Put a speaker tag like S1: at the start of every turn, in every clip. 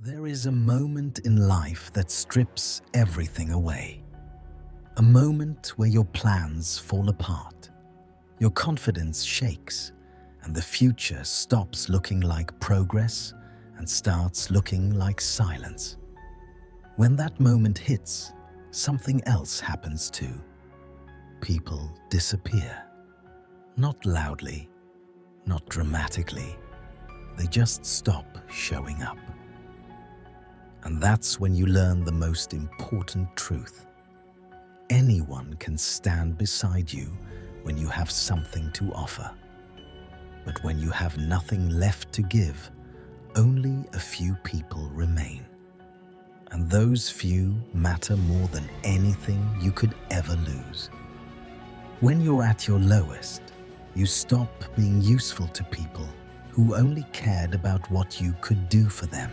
S1: There is a moment in life that strips everything away. A moment where your plans fall apart, your confidence shakes, and the future stops looking like progress and starts looking like silence. When that moment hits, something else happens too. People disappear. Not loudly, not dramatically. They just stop showing up. And that's when you learn the most important truth. Anyone can stand beside you when you have something to offer. But when you have nothing left to give, only a few people remain. And those few matter more than anything you could ever lose. When you're at your lowest, you stop being useful to people who only cared about what you could do for them.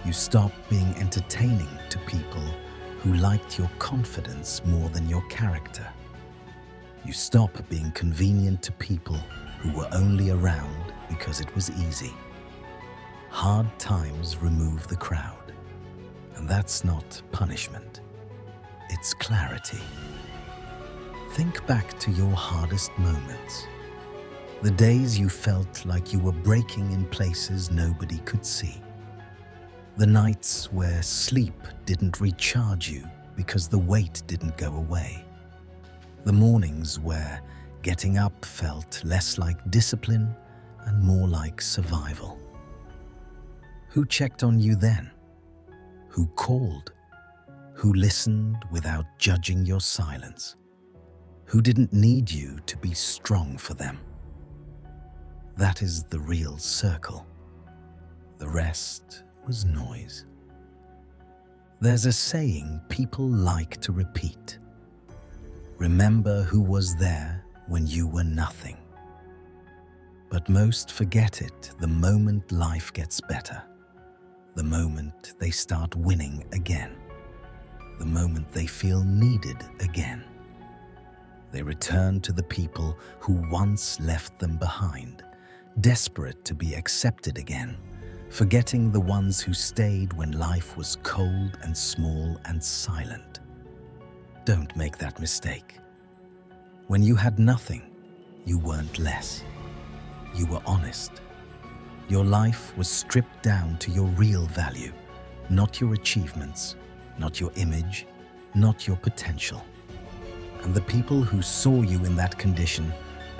S1: You stop being entertaining to people who liked your confidence more than your character. You stop being convenient to people who were only around because it was easy. Hard times remove the crowd, and that's not punishment. It's clarity. Think back to your hardest moments. The days you felt like you were breaking in places nobody could see. The nights where sleep didn't recharge you because the weight didn't go away. The mornings where getting up felt less like discipline and more like survival. Who checked on you then? Who called? Who listened without judging your silence? Who didn't need you to be strong for them? That is the real circle. The rest was noise. There's a saying people like to repeat. Remember who was there when you were nothing. But most forget it the moment life gets better. The moment they start winning again. The moment they feel needed again. They return to the people who once left them behind, desperate to be accepted again, forgetting the ones who stayed when life was cold and small and silent. Don't make that mistake. When you had nothing, you weren't less. You were honest. Your life was stripped down to your real value, not your achievements, not your image, not your potential. And the people who saw you in that condition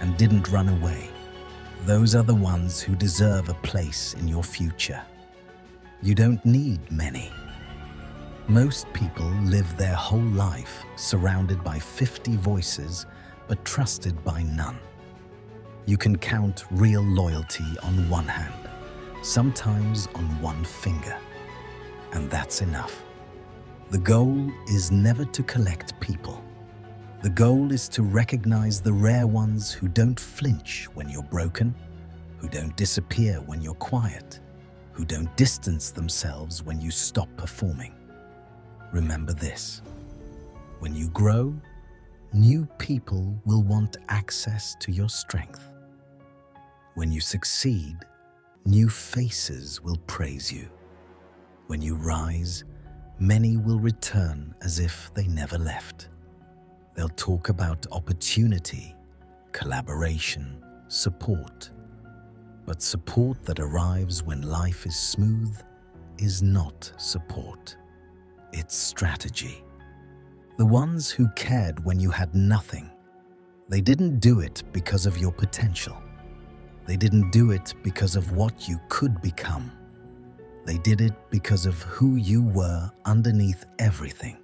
S1: and didn't run away, those are the ones who deserve a place in your future. You don't need many. Most people live their whole life surrounded by 50 voices, but trusted by none. You can count real loyalty on one hand, sometimes on one finger, and that's enough. The goal is never to collect people. The goal is to recognize the rare ones who don't flinch when you're broken, who don't disappear when you're quiet, who don't distance themselves when you stop performing. Remember this: when you grow, new people will want access to your strength. When you succeed, new faces will praise you. When you rise, many will return as if they never left. They'll talk about opportunity, collaboration, support. But support that arrives when life is smooth is not support. It's strategy. The ones who cared when you had nothing, they didn't do it because of your potential. They didn't do it because of what you could become. They did it because of who you were underneath everything.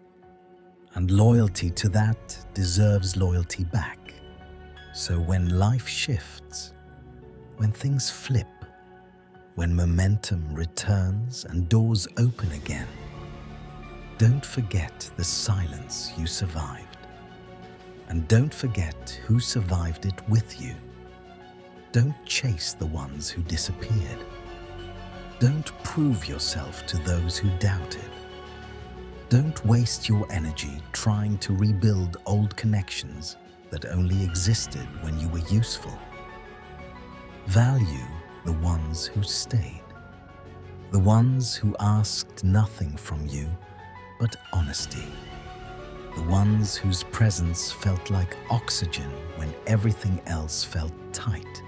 S1: And loyalty to that deserves loyalty back. So when life shifts, when things flip, when momentum returns and doors open again, don't forget the silence you survived. And don't forget who survived it with you. Don't chase the ones who disappeared. Don't prove yourself to those who doubted. Don't waste your energy trying to rebuild old connections that only existed when you were useful. Value the ones who stayed. The ones who asked nothing from you but honesty. The ones whose presence felt like oxygen when everything else felt tight.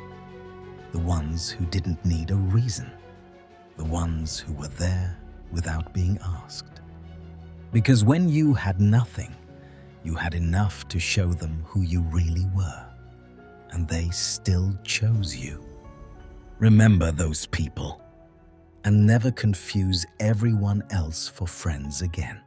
S1: The ones who didn't need a reason. The ones who were there without being asked. Because when you had nothing, you had enough to show them who you really were, and they still chose you. Remember those people, and never confuse everyone else for friends again.